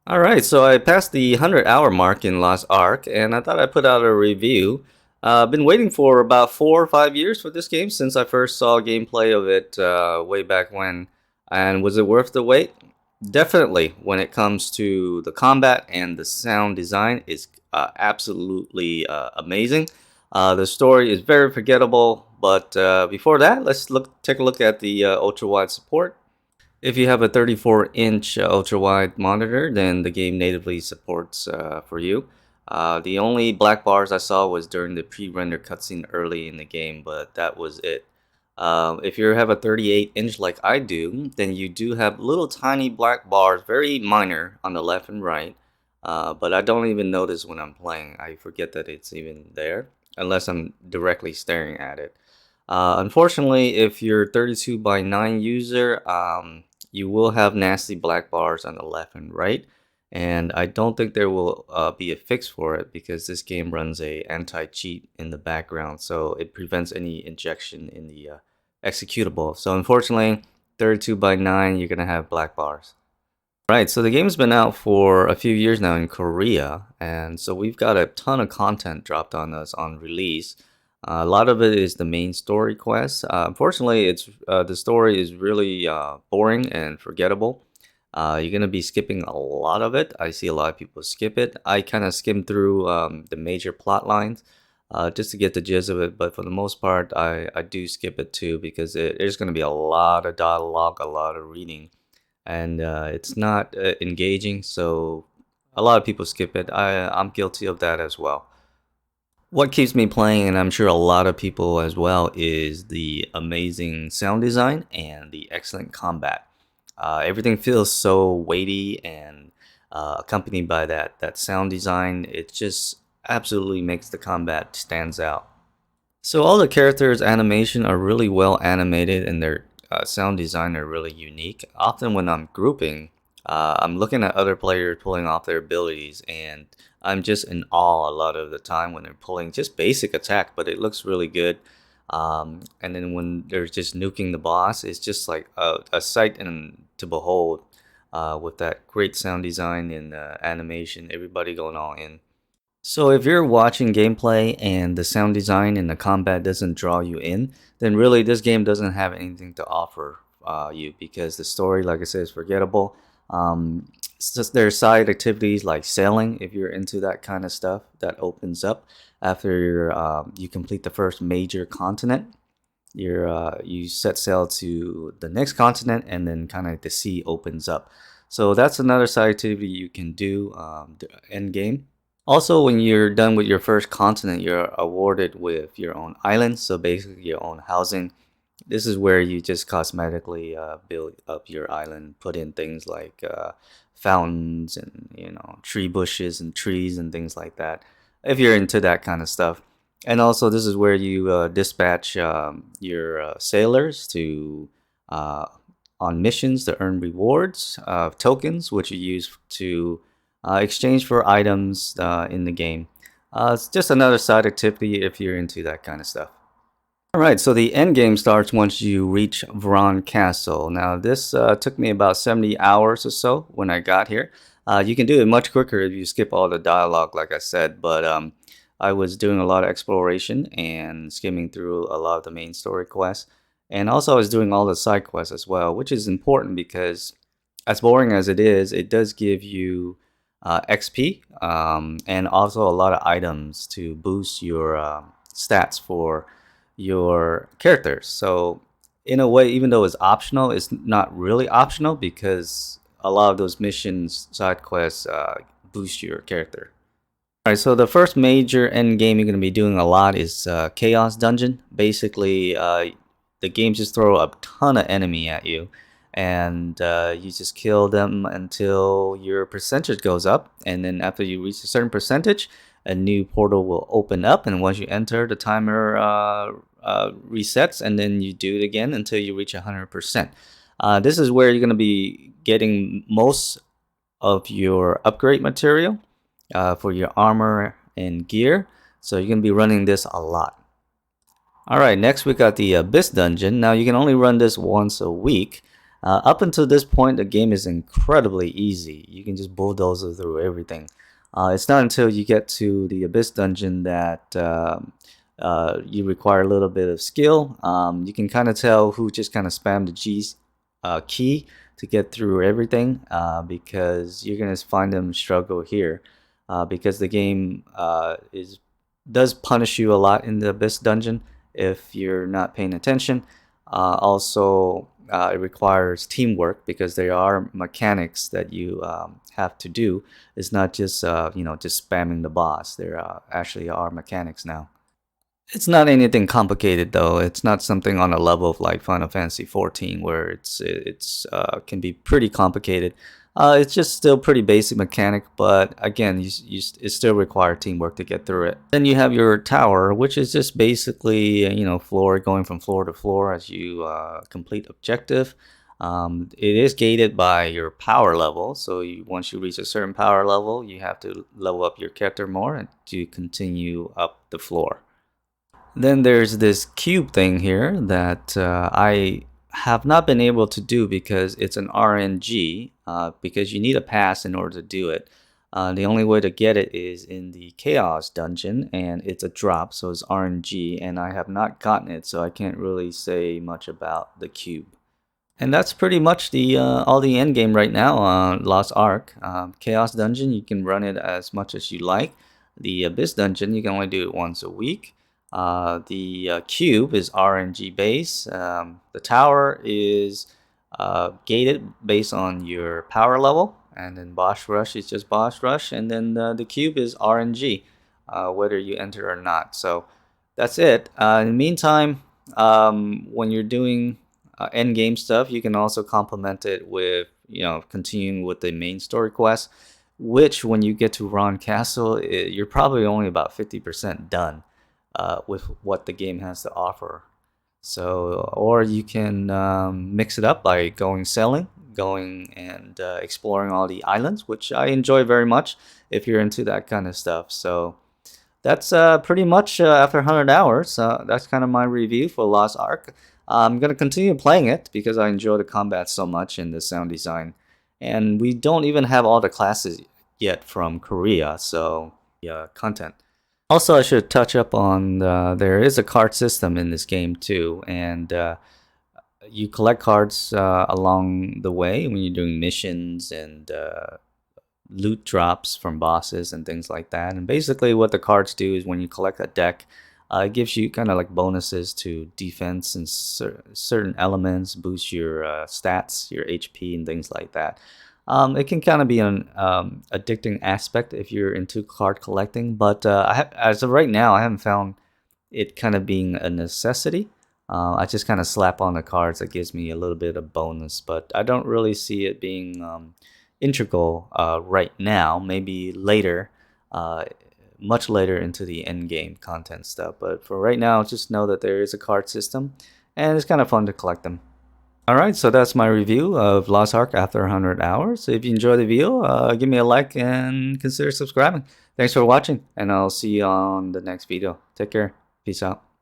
Alright, so I passed the 100-hour mark in Lost Ark, and I thought I'd put out a review. I've been waiting for about 4 or 5 years for this game since I first saw gameplay of it way back when. And was it worth the wait? Definitely. When it comes to the combat and the sound design, it's absolutely amazing. The story is very forgettable, but before that, let's take a look at the ultra-wide support. If you have a 34-inch ultra-wide monitor, then the game natively supports for you. The only black bars I saw was during the pre-render cutscene early in the game, but that was it. If you have a 38-inch like I do, then you do have little tiny black bars, very minor, on the left and right. But I don't even notice when I'm playing. I forget that it's even there, unless I'm directly staring at it. Unfortunately, if you're 32 by 9 user, you will have nasty black bars on the left and right, and I don't think there will be a fix for it because this game runs a anti-cheat in the background, so it prevents any injection in the executable. So unfortunately, 32 by 9, you're gonna have black bars. Right, so the game's been out for a few years now in Korea, and so we've got a ton of content dropped on us on release. A lot of it is the main story quest. Unfortunately, it's the story is really boring and forgettable. You're gonna be skipping a lot of it. I see a lot of people skip it. I kind of skim through the major plot lines just to get the gist of it, but for the most part, I do skip it too because there's gonna be a lot of dialogue, a lot of reading, and it's not engaging. So a lot of people skip it. I'm guilty of that as well. What keeps me playing, and I'm sure a lot of people as well, is the amazing sound design and the excellent combat. Everything feels so weighty and accompanied by that sound design. It just absolutely makes the combat stands out. So all the characters' animation are really well animated, and their sound design are really unique. Often when I'm grouping, I'm looking at other players pulling off their abilities, and I'm just in awe a lot of the time when they're pulling just basic attack, but it looks really good. And then when they're just nuking the boss, it's just like a sight and to behold with that great sound design and animation, everybody going all in. So if you're watching gameplay and the sound design and the combat doesn't draw you in, then really this game doesn't have anything to offer you because the story, like I said, is forgettable. It's just there's side activities like sailing if you're into that kind of stuff that opens up after you complete the first major continent. You set sail to the next continent and then kind of the sea opens up. So that's another side activity you can do end game. Also, when you're done with your first continent, you're awarded with your own island, so basically your own housing. This is where you just cosmetically build up your island, put in things like fountains and tree bushes and trees and things like that. If you're into that kind of stuff, and also this is where you dispatch your sailors to on missions to earn rewards, tokens, which you use to exchange for items in the game. It's just another side activity if you're into that kind of stuff. Alright, so the end game starts once you reach Vron Castle. Now this took me about 70 hours or so when I got here. You can do it much quicker if you skip all the dialogue like I said, but I was doing a lot of exploration and skimming through a lot of the main story quests. And also I was doing all the side quests as well, which is important because as boring as it is, it does give you XP and also a lot of items to boost your stats for your characters. So in a way, even though it's optional, it's not really optional because a lot of those missions, side quests, boost your character. All right, so the first major end game you're going to be doing a lot is Chaos Dungeon. Basically, the game just throw a ton of enemy at you, and you just kill them until your percentage goes up. And then after you reach a certain percentage, a new portal will open up, and once you enter, the timer resets, and then you do it again until you reach 100%. This is where you're going to be getting most of your upgrade material for your armor and gear. So you're going to be running this a lot. Alright, next we got the Abyss Dungeon. Now you can only run this once a week. Up until this point, the game is incredibly easy. You can just bulldoze through everything. It's not until you get to the Abyss dungeon that you require a little bit of skill. You can kind of tell who just kind of spam the G key to get through everything, because you're gonna find them struggle here, because the game does punish you a lot in the Abyss dungeon if you're not paying attention. Also, it requires teamwork because there are mechanics that you have to do. It's not just just spamming the boss. There actually are mechanics now. It's not anything complicated though. It's not something on a level of like Final Fantasy 14 where it's can be pretty complicated. It's just still pretty basic mechanic, but again, it still requires teamwork to get through it. Then you have your tower, which is just basically floor going from floor to floor as you complete objective. It is gated by your power level, so once you reach a certain power level, you have to level up your character more and to continue up the floor. Then there's this cube thing here that I have not been able to do because it's an RNG, because you need a pass in order to do it. The only way to get it is in the Chaos dungeon, and it's a drop, so it's RNG, and I have not gotten it, so I can't really say much about the cube. And that's pretty much the all the end game right now on Lost Ark. Chaos Dungeon, you can run it as much as you like. The Abyss Dungeon, you can only do it once a week. The cube is RNG base. The tower is gated based on your power level. And then Boss Rush is just Boss Rush. And then the cube is RNG, whether you enter or not. So that's it. In the meantime, when you're doing end game stuff, you can also complement it with continuing with the main story quest, which when you get to Ron Castle, you're probably only about 50% done with what the game has to offer. So, or you can mix it up by going sailing, going and exploring all the islands, which I enjoy very much if you're into that kind of stuff. So that's pretty much after 100 hours. That's kind of my review for Lost Ark. I'm going to continue playing it because I enjoy the combat so much and the sound design. And we don't even have all the classes yet from Korea, so yeah, content. Also, I should touch up on there is a card system in this game too, and you collect cards along the way when you're doing missions and loot drops from bosses and things like that. And basically what the cards do is when you collect a deck, it gives you kind of like bonuses to defense and certain elements, boost your stats, your HP and things like that. It can kind of be an addicting aspect if you're into card collecting, but as of right now, I haven't found it kind of being a necessity. I just kind of slap on the cards that gives me a little bit of bonus, but I don't really see it being integral right now. Maybe later, much later into the end game content stuff. But for right now, just know that there is a card system, and it's kind of fun to collect them. Alright, so that's my review of Lost Ark after 100 hours. If you enjoyed the video, give me a like and consider subscribing. Thanks for watching, and I'll see you on the next video. Take care. Peace out.